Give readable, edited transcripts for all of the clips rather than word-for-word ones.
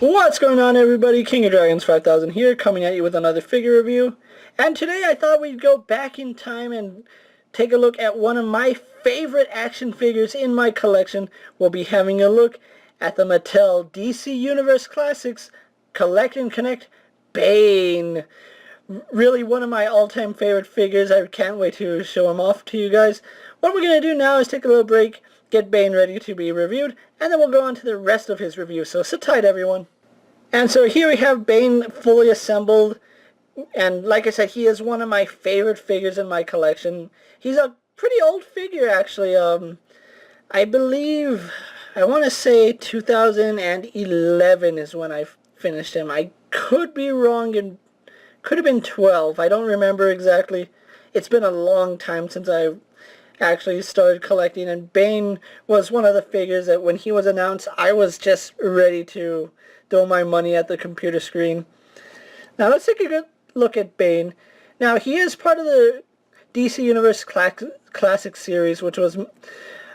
What's going on, everybody? King of Dragons 5000 here, coming at you with another figure review. And today I thought we'd go back in time and take a look at one of my favorite action figures in my collection. We'll be having a look at the Mattel DC Universe Classics Collect and Connect Bane. Really one of my all-time favorite figures. I can't wait to show him off to you guys. What we're going to do now is take a little break, get Bane ready to be reviewed, and then we'll go on to the rest of his review. So sit tight, everyone. And so here we have Bane fully assembled, and like I said, he is one of my favorite figures in my collection. He's a pretty old figure, actually. I believe, I want to say 2011 is when I finished him. I could be wrong, and could have been 12. I don't remember exactly. It's been a long time since I actually started collecting, and Bane was one of the figures that when he was announced, I was just ready to throw my money at the computer screen. Now let's take a good look at Bane. Now he is part of the DC Universe Classic series, which was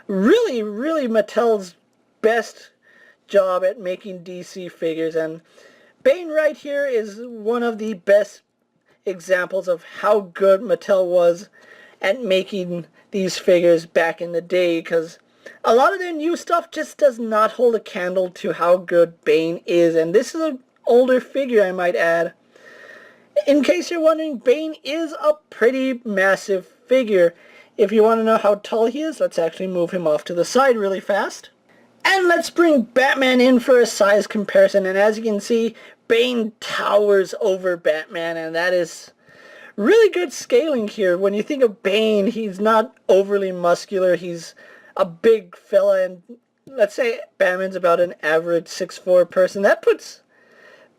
really Mattel's best job at making DC figures, and Bane right here is one of the best examples of how good Mattel was at making these figures back in the day, because a lot of their new stuff just does not hold a candle to how good Bane is, and this is an older figure, I might add. In case you're wondering, Bane is a pretty massive figure. If you want to know how tall he is, let's actually move him off to the side really fast. And let's bring Batman in for a size comparison, and as you can see, Bane towers over Batman, and that is really good scaling here. When you think of Bane, he's not overly muscular, he's a big fella, and let's say Batman's about an average 6'4" person. That puts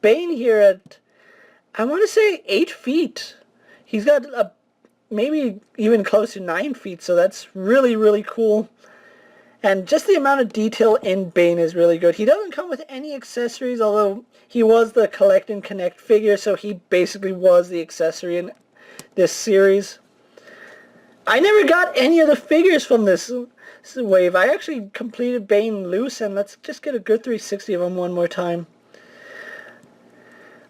Bane here at, I want to say, 8 feet. He's got maybe even close to 9 feet, so that's really cool. And just the amount of detail in Bane is really good. He doesn't come with any accessories, although he was the Collect and Connect figure, so he basically was the accessory in this series. I never got any of the figures from this wave. I actually completed Bane loose, and let's just get a good 360 of him one more time.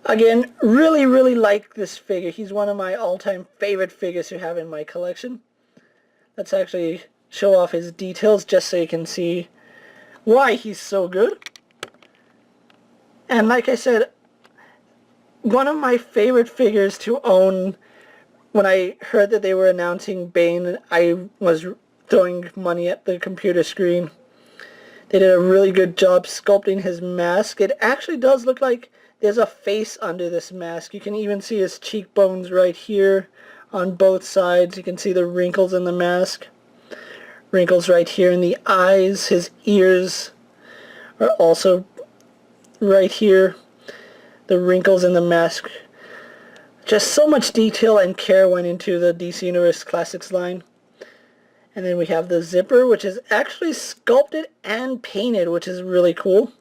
Again, really like this figure. He's one of my all-time favorite figures to have in my collection. Let's actually show off his details just so you can see why he's so good. And like I said, one of my favorite figures to own. When I heard that they were announcing Bane, I was throwing money at the computer screen. They did a really good job sculpting his mask. It actually does look like there's a face under this mask. You can even see his cheekbones right here on both sides. You can see the wrinkles in the mask. Wrinkles right here in the eyes. His ears are also right here. The wrinkles in the mask. Just so much detail and care went into the DC Universe Classics line. And then we have the zipper, which is actually sculpted and painted, which is really cool.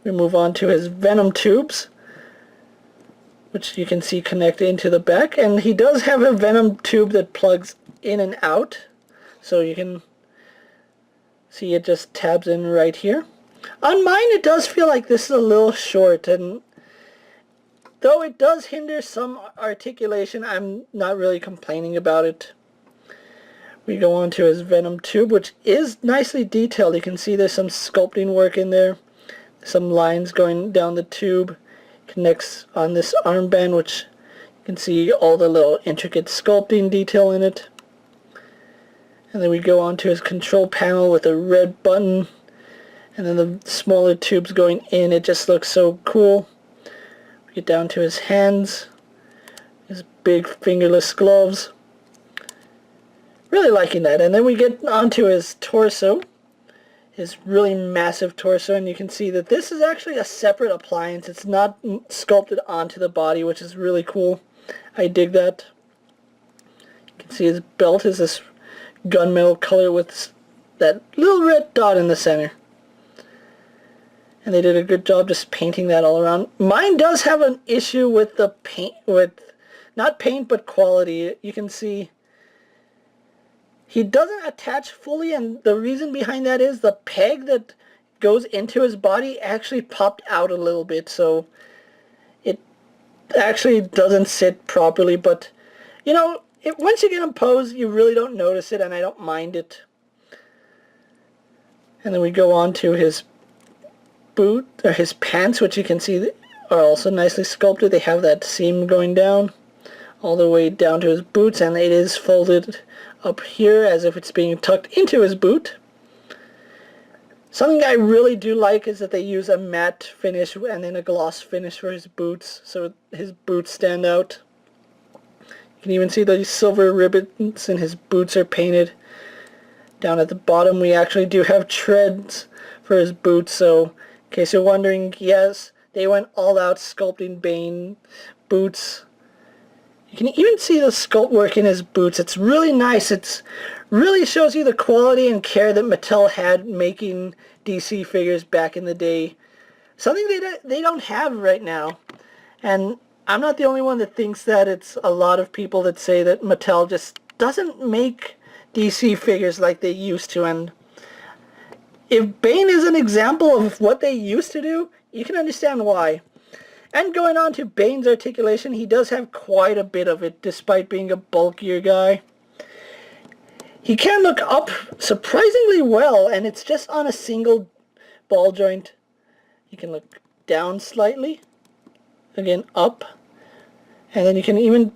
We move on to his Venom tubes, which you can see connected into the back. And he does have a Venom tube that plugs in and out, so you can see it just tabs in right here. On mine, it does feel like this is a little short, and though it does hinder some articulation, I'm not really complaining about it. We go on to his Venom tube, which is nicely detailed. You can see there's some sculpting work in there. Some lines going down the tube. Connects on this armband, which you can see all the little intricate sculpting detail in it. And then we go on to his control panel with a red button. And then the smaller tubes going in. It just looks so cool. Get down to his hands, his big fingerless gloves. Really liking that. And then we get onto his torso, his really massive torso, and you can see that this is actually a separate appliance. It's not sculpted onto the body, which is really cool. I dig that. You can see his belt is this gunmetal color with that little red dot in the center. And they did a good job just painting that all around. Mine does have an issue with the paint, not paint but quality. You can see he doesn't attach fully, and the reason behind that is the peg that goes into his body actually popped out a little bit, so it actually doesn't sit properly, but you know, once you get him posed, you really don't notice it, and I don't mind it. And then we go on to his boot, or his pants, which you can see are also nicely sculpted. They have that seam going down all the way down to his boots, and it is folded up here as if it's being tucked into his boot. Something I really do like is that they use a matte finish and then a gloss finish for his boots, so his boots stand out. You can even see the silver ribbons in his boots are painted. Down at the bottom we actually do have treads for his boots, so in case you're wondering, yes, they went all out sculpting Bane boots. You can even see the sculpt work in his boots. It's really nice. It really shows you the quality and care that Mattel had making DC figures back in the day. Something they don't have right now. And I'm not the only one that thinks that. It's a lot of people that say that Mattel just doesn't make DC figures like they used to. And if Bane is an example of what they used to do, you can understand why. And going on to Bane's articulation, he does have quite a bit of it, despite being a bulkier guy. He can look up surprisingly well, and it's just on a single ball joint. You can look down slightly, again up, and then you can even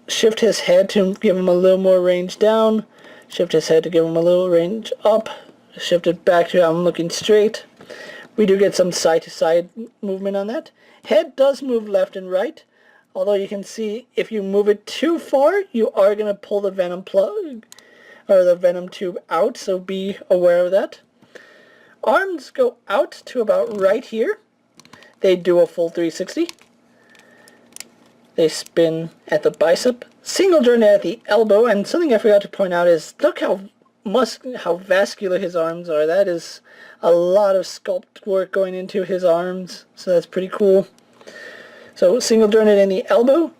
shift his head to give him a little more range down, shift his head to give him a little range up, shift it back to I'm looking straight. We do get some side-to-side movement on that. Head does move left and right, although you can see if you move it too far, you are going to pull the venom plug, or the venom tube out, so be aware of that. Arms go out to about right here. They do a full 360. They spin at the bicep, single jointed at the elbow, and something I forgot to point out is, look how vascular his arms are. That is a lot of sculpt work going into his arms, so that's pretty cool. So single jointed in the elbow,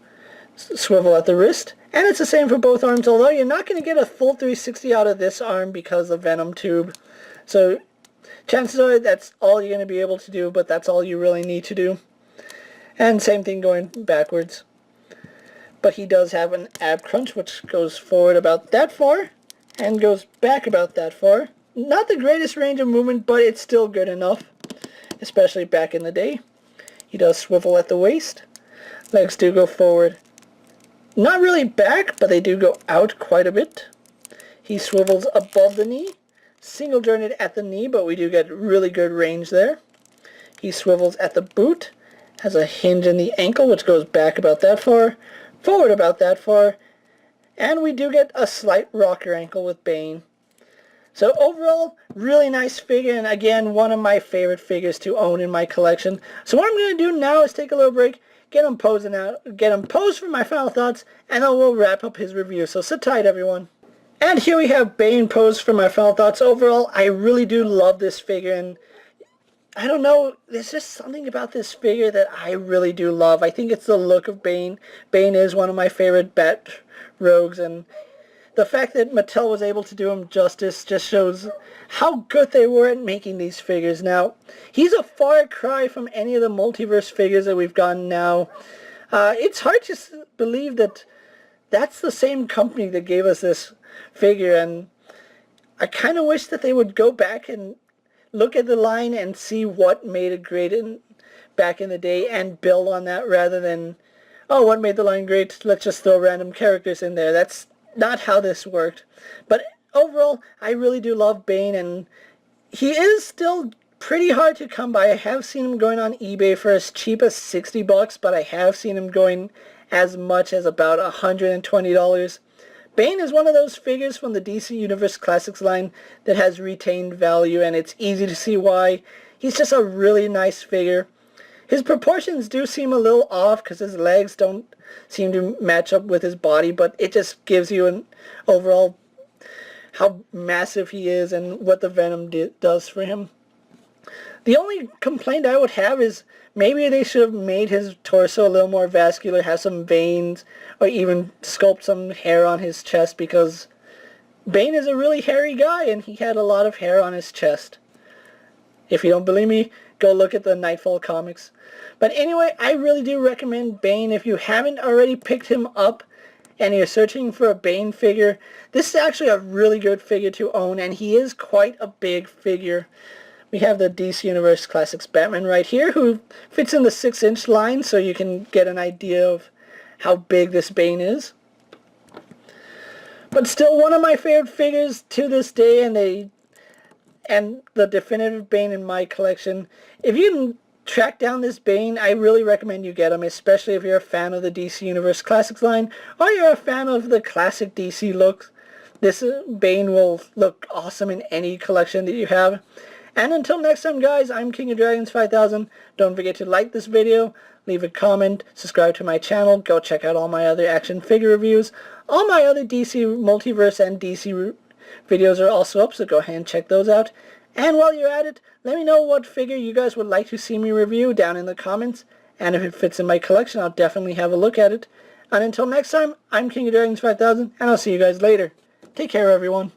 swivel at the wrist, and it's the same for both arms, although you're not going to get a full 360 out of this arm because of the venom tube. So chances are that's all you're going to be able to do, but that's all you really need to do. And same thing going backwards. But he does have an ab crunch, which goes forward about that far and goes back about that far. Not the greatest range of movement, but it's still good enough, especially back in the day. He does swivel at the waist. Legs do go forward. Not really back, but they do go out quite a bit. He swivels above the knee. Single jointed at the knee, but we do get really good range there. He swivels at the boot. Has a hinge in the ankle, which goes back about that far, forward about that far, and we do get a slight rocker ankle with Bane. So overall, really nice figure, and again, one of my favorite figures to own in my collection. So what I'm going to do now is take a little break, get him posed for my final thoughts, and then we'll wrap up his review. So sit tight, everyone. And here we have Bane posed for my final thoughts. Overall, I really do love this figure, and I don't know, there's just something about this figure that I really do love. I think it's the look of Bane. Bane is one of my favorite Bat rogues, and the fact that Mattel was able to do him justice just shows how good they were at making these figures. Now, he's a far cry from any of the multiverse figures that we've gotten now. It's hard to believe that that's the same company that gave us this figure, and I kind of wish that they would go back and look at the line and see what made it great back in the day and build on that, rather than, oh, what made the line great? Let's just throw random characters in there. That's not how this worked. But overall, I really do love Bane, and he is still pretty hard to come by. I have seen him going on eBay for as cheap as $60, but I have seen him going as much as about $120. Bane is one of those figures from the DC Universe Classics line that has retained value, and it's easy to see why. He's just a really nice figure. His proportions do seem a little off because his legs don't seem to match up with his body, but it just gives you an overall how massive he is and what the Venom does for him. The only complaint I would have is maybe they should have made his torso a little more vascular, have some veins, or even sculpt some hair on his chest, because Bane is a really hairy guy and he had a lot of hair on his chest. If you don't believe me, go look at the Nightfall comics. But anyway, I really do recommend Bane. If you haven't already picked him up and you're searching for a Bane figure, this is actually a really good figure to own, and he is quite a big figure. We have the DC Universe Classics Batman right here, who fits in the 6-inch line, so you can get an idea of how big this Bane is. But still one of my favorite figures to this day, and the definitive Bane in my collection. If you can track down this Bane, I really recommend you get him, especially if you're a fan of the DC Universe Classics line, or you're a fan of the classic DC looks. This Bane will look awesome in any collection that you have. And until next time, guys, I'm King of Dragons 5000. Don't forget to like this video, leave a comment, subscribe to my channel, go check out all my other action figure reviews. All my other DC Multiverse and DC videos are also up, so go ahead and check those out. And while you're at it, let me know what figure you guys would like to see me review down in the comments. And if it fits in my collection, I'll definitely have a look at it. And until next time, I'm King of Dragons 5000, and I'll see you guys later. Take care, everyone.